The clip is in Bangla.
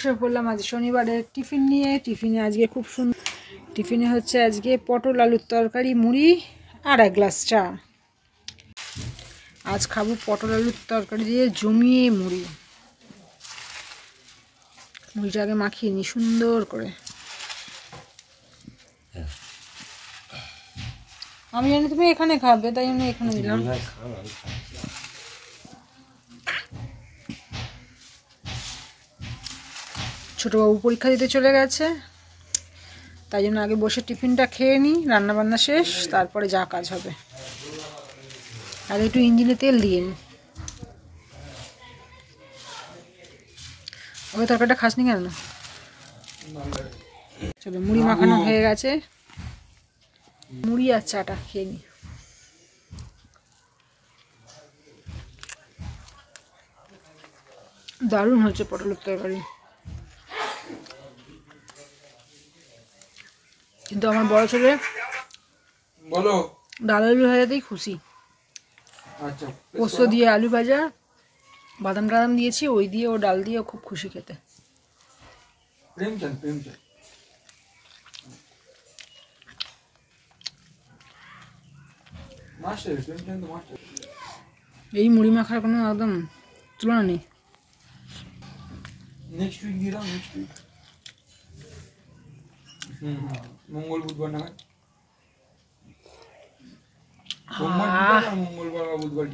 বসে পড়লাম আজ শনিবারের টিফিন নিয়ে। টিফিনে আজকে খুব সুন্দর টিফিনে হচ্ছে আজকে পটল আলুর তরকারি, মুড়ি আর 1 গ্লাস চা। আজ খাবো পটল আলুর তরকারি দিয়ে জমিয়ে মুড়ি। মুড়িটাকে মাখিয়ে নিই সুন্দর করে। আমি জানি তুমি এখানে খাবে, তাই জন্য এখানে দিলাম। ছোটবাবু পরীক্ষা দিতে চলে গেছে, তাই জন্য আগে বসে টিফিনটা খেয়ে নিই, রান্নাবান্না শেষ, তারপরে যা কাজ হবে। আর একটু ইঞ্জিনে তেল দিয়ে নিই। ওই তরকারিটা খাসনি কেন? চলো, মুড়ি মাখানো হয়ে গেছে, মুড়ি আর চাটা খেয়ে নিই। দারুণ হচ্ছে পটলের তরকারি, কিন্তু আমার বড় ছেলে ডাল আলু ভাজাতেই খুশি। পোস্ত দিয়ে আলু ভাজা, বাদাম টাদাম দিয়েছি, ওই দিয়ে ও ডাল দিয়ে খুব খুশি খেতে। এই মুড়ি মাখার কোনো একদম তুলনা নেই। মঙ্গল বুধবার না, মঙ্গলবার বুধবার।